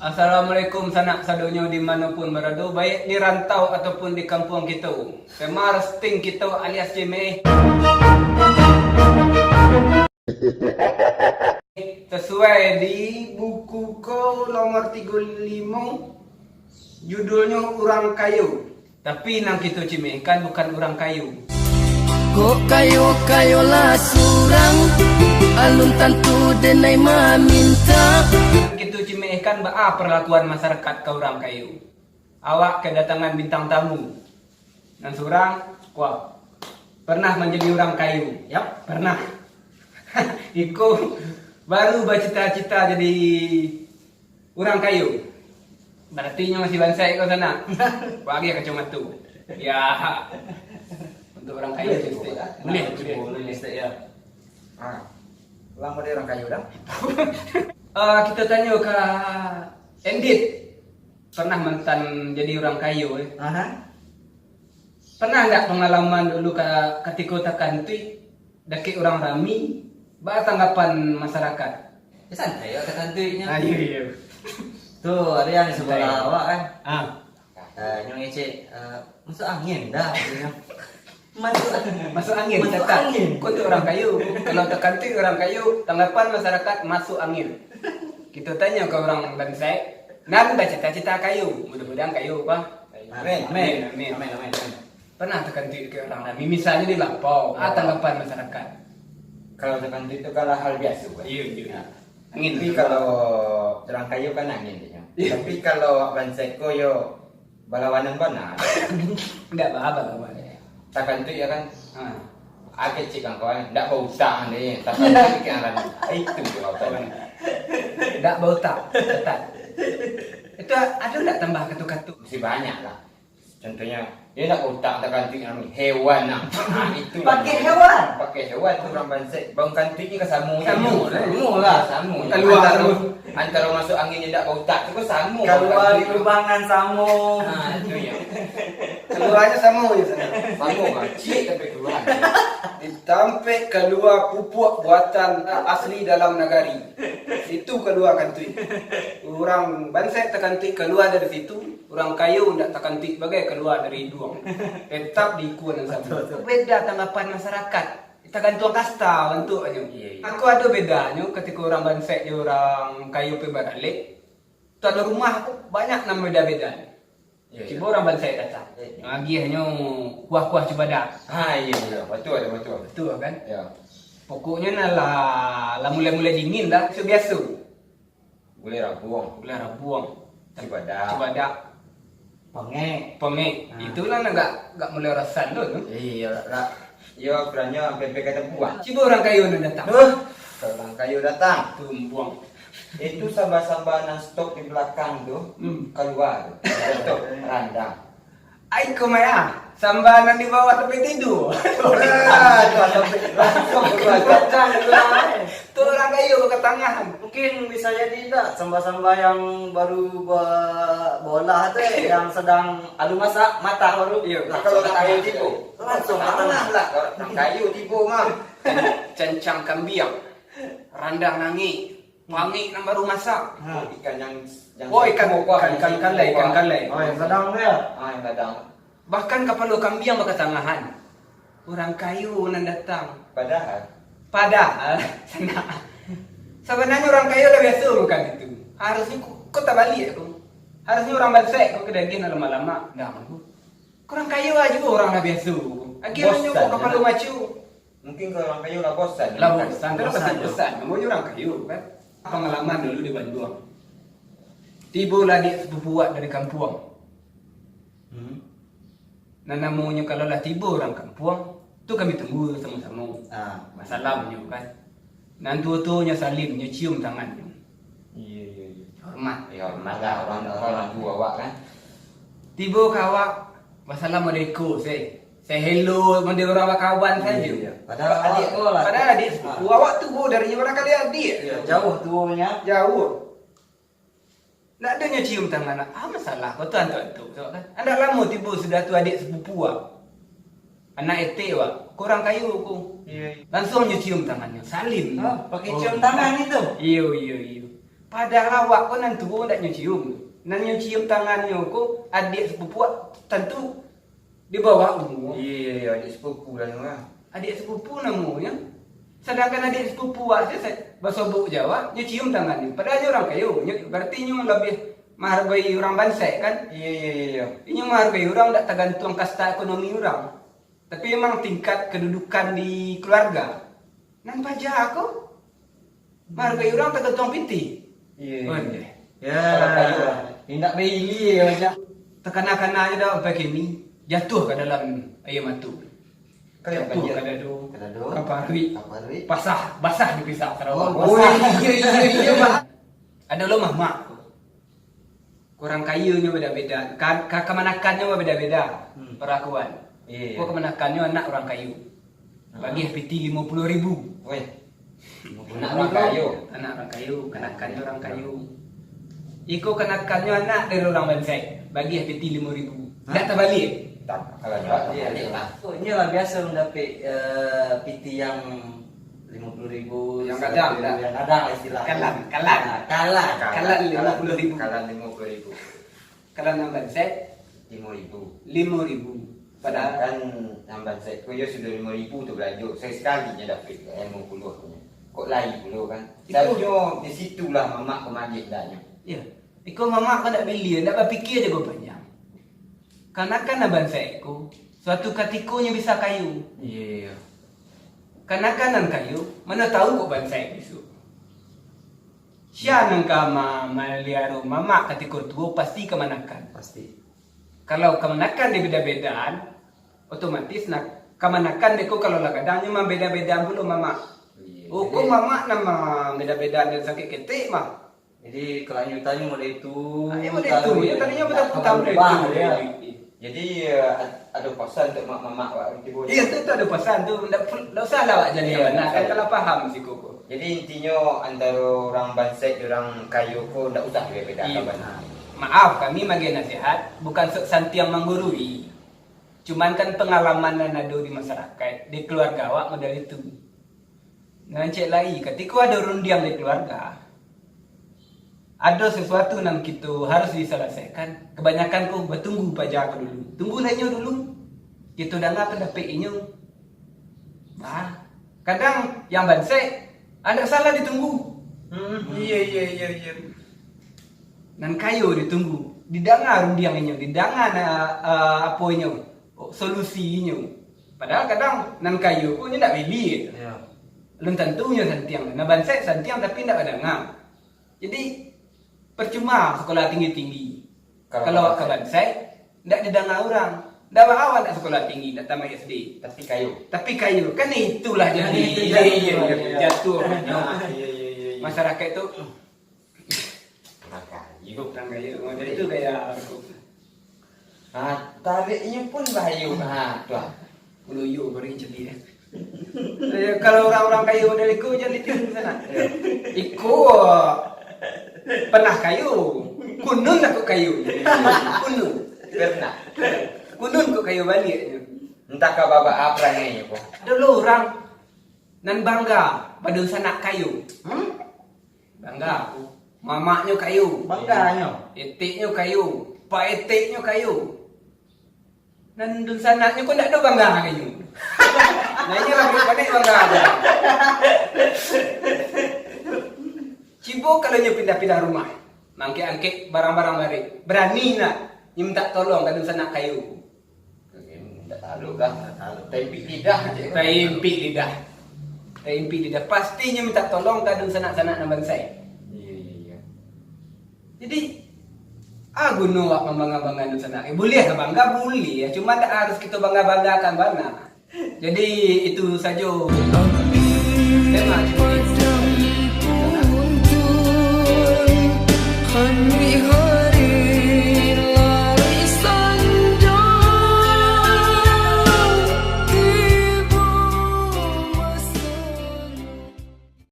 Assalamualaikum sanak sadonya dimanapun berada, baik di rantau ataupun di kampung kita. Tema resting kita alias Jimmy. Sesuai di buku ko nomor 35, judulnya Orang Kayu. Tapi nang kita Jimmy kan bukan orang kayu. Kok kayo lah surang, alun tentu denai meminta. Kita Jimmy kan perlakuan masyarakat ke orang kayu. Awak kedatangan bintang tamu. Dan seorang, wah, pernah menjadi orang kayu. Yap, pernah. Iku baru bercita-cita jadi orang kayu. Berarti masih bansai kau sana. Bagi kacamata tu. Ya. Untuk orang kayu boleh. Ya. Ulang pada orang kayu dah. Kita tanya ke Endit. Pernah mantan jadi orang kayu Pernah enggak pengalaman dulu ketika tekan tu daki orang rami, bah tanggapan masyarakat? Ya santai ya kata tuinya. Iya. Tuh ada yang di sebelah awak kan. Ah, Yang ngecek masuk angin dah. masuk angin. Kau tu orang kayu. Kalau tekan tu orang kayu, tanggapan masyarakat masuk angin. Kita tanya ke orang bansai, nan dah cita-cita kayu. Mudah-mudahan kayu apa? Amin. Pernah tekan tu ke orang rami, misalnya di lampau, tanggapan masyarakat. Kalau tekan itu kalau hal biasa. Iya. Angin. Tapi kalau orang kayu kan angin dia. Tapi kalau banseko yo balawanan bana. Enggak apa-apa. Tekan itu ya kan. Aku cik kan kawan, tak bau tak ni. Tekan itu kan itu jawapan. Enggak bau tak, ketat. Itu ada enggak tambah katu-katu? Mesti banyak lah. Contohnya dia tak bau tak tekan itu kami hewan lah. Itu Pakai hewan. Pakai hewan tu orang bansek. Bang kantik ni ke samu. Samu lah. Samu. Keluar Antara masuk angin ni tak bau tak tu ke samu. Keluar di lubangan samu. Itu ya. keluarnya sama je sana. Samu lah. Cik tapi keluar. Sampai keluar pupuk buatan asli dalam negari. Itu keluarkan tu. Orang bansai terkantik keluar dari situ, orang kayu ndak terkantik bagai keluar dari hidung. Tetap diikut yang sama. Beda tanggapan masyarakat. Tergantung kasta bentuknya. Aku ada bedanya ketika orang bansai dan orang kayu pergi balik. Tu ada rumah aku banyak nama beda-beda. Cuba orang bansai datang. Lagi hanya kuah-kuah cibadak. Iya. Betul. Betul kan? Ya. Pokoknya lah mulai-mulai dingin dah. Itu biasa. Boleh rabuang. Cibadak. Pengek. Itulah enggak mulai rasan tu. Iya lah. Ya kerana PP kata buang. Cuba orang kayu nak datang. Orang kayu datang. Tu buang. Itu sambal-sambal non stop di belakang tu keluar. Betul. Randang. Ai kau maya. Sambanan di bawah tepi tidur. Langsung keluar. Tu orang kayu ke tengah. Mungkin bisa jadi tak sambal-sambal yang baru bola tu yang sedang alu masak matang baru. Iya. Kalau kayu tipu. Langsung ke Tanah tengah. lah. Kalau kayu tipu mah. Cancang kambiang. Randang nangi. Wangi nang baru masak. Ikan yang Ikan kalai. Oh, yang sedang dia. Yang kadang. Bahkan kepala kambiang baka tangahan. Orang kayu nan datang. Padahal Sebenarnya orang kayu dah biasa bukan itu. Harusnya kau tak balik aku. Harusnya orang bansai kau kedagin lama-lama. Dah aku. Orang kayu aja orang dah biasa. Akhirnya kau kepala macu. mungkin kalau orang kayu lah bosan. Terus bosan. Namanya orang kayu kan. Pengalaman dulu di Bandung. Tiba lagi sepupu dari kampung. Nah namanya kalau lah tiba orang kampung, tu kami tunggu sama-sama. Salamnya kan. Nan tua-tuanya salimnya cium tangannya. Iya. Hormat. Ya hormat lah orang tua awak kan. Tiba kawak, wassalamualaikum saya hello mandi orang kawan saja. Padahal adik kau lah. Padahal adik sepupu awak tu dari barangkali adik. Jauh tuanya. Jauh. Nak adanya cium tangan. Masalah kau tuan tu kan. Anak lama tiba sudah tu adik sepupu awak. Anak etik awak. Kurang kayu aku. Langsung cium tangannya. Salim. Pakai cium tangan itu. Iyo. Padahal awak ko nan tua ndak nyucium. Nan nyucium tangannya ko adik sepupu tentu di bawah umur. Iya, adik sepupu lah ni. Adik sepupu namanya. Sedangkan adik sepupu aja bahasa buk Jawa nyucium tangannya. Padahal dia orang kayu. Berarti nyu lebih menghargai orang Bansai kan? Iya. Nyu menghargai orang tak tergantung kasta ekonomi orang. Tapi memang tingkat kedudukan di keluarga. Nan pajak aku menghargai orang tergantung piti. Iya. Ya. Kalau kayu lah. Tindak beli ya macam. Tekan-tekan aja dah pakai ni jatuh ke dalam air matu. Kayak Jatuh banjir. ke dadu. Kedado. Kaparui. Kapari. Basah dipisah Sarawak. Oh, iya, Mak. Ada lo mak. Kurang kayunya beda-beda. Kemanakannya beda-beda. Perlakuan. Iya. Kok kemanakannya anak orang kayu. Bagi piti 50.000. Weh. Anak orang kayu. Anak orang kayu, kenakannya orang kayu. Iko kenakannya anak dari orang Bansai. Bagi piti 5.000. Tak terbalik. Tak, kalau tak Iya. balik lah. Oh, inilah biasa mendapat PT yang 50.000 Yang kadang, yang kadang lah istilahnya. Kalan. Nah, kalah. Kalan 50.000. Kalan 50.000. Kalau orang Bansai 5.000. 5.000. Padahal Padahal yang Bansai tu ya sudah 5.000 tu belajar. Saya sekalinya dapat ilmu puluh punya. Kok lain puluh kan? Itu- Seharusnya di situlah mamak kemajik dahnya. ya, iko mama kan tak beli, tak berfikir dia panjang. Karena kan Bansai ko, suatu katikonya bisa kayu. Iya. Karena kanan kayu, mana tahu kok Bansai besok. Siya nang kama maliaro mama katiko tuo pasti kemanakan. Pasti. Kalau kemanakan dia beda-bedaan, otomatis nak kemanakan deko kalau lagadangnya mah beda-bedaan pula mama. Iya. Oh, kok mama nama beda-bedaan dan sakit ketik mah. Jadi kelanjutannya model itu. Ya model itu, ya tadinya betul-betul model Bang, itu. ya. Jadi ada pesan untuk mak-mamak wak ibu. Iya, itu ada pesan tu. Tak usah lah awak jadi Iya, anak kan betul. kalau faham si koko. Jadi intinya antara orang Bansai dan orang kayu ko ndak usah beda-beda Iya. benar. Maaf, kami bagi nasihat bukan sok santi yang menggurui. Cuman kan pengalaman yang ada di masyarakat, di keluarga awak model itu. Ngancik lagi, ketika ada rundiang di keluarga, ada sesuatu yang kita harus diselesaikan. Kebanyakan kau bertunggu pajak dulu. Tunggu nanya dulu. Kita dah ngapa dapat inyo. Kadang yang Bansai ada salah ditunggu. Iya. Nan kayu ditunggu. Didengar rundiang inyo, didengar apa inyo, solusi inyo. Padahal kadang nan kayu pun ndak beli. Ya. Belum tentunya santiang. Nah Bansai santiang tapi ndak ada ngam. Jadi percuma sekolah tinggi-tinggi. Kalau ke Bansai ndak didengar orang. Ndak awal ndak sekolah tinggi, ndak tamat SD. Tapi kayu. Tapi kayu kan itulah jadi Iya. jatuh. Iya. Masyarakat itu Kayu. orang kayu. Jadi itu kayak Tariknya pun bahayu. Tuh. Meluyu beri jadi ya. Kalau orang-orang kayu dari ku jadi di sana. Iku pernah kayu. Kunun aku kayu. Kunun. Pernah. Kunun kok kayu balik. Entah ke babak apa nih po. Dulu orang nan bangga pada sanak kayu. Bangga aku. Mamaknya kayu. Bangganya. Etiknya kayu. Pak etiknya kayu. Dan dun sanaknya kok ndak ada bangga kayu. Nah ini lah balik bangga aja. Cibo kalau nyu pindah-pindah rumah, mangke-angke barang-barang balik. Berani nak minta tolong kadang sanak kayu. Tidak tahu kan. Tapi tidak. Taimpi lidah. Taimpi lidah. Pastinya minta tolong kadang sanak-sanak nak Bansai. Iya. Jadi guna awak membangga-banggakan sana. Boleh ke bangga? Boleh ya. Cuma tak harus kita bangga-banggakan mana. Jadi itu saja. Tema.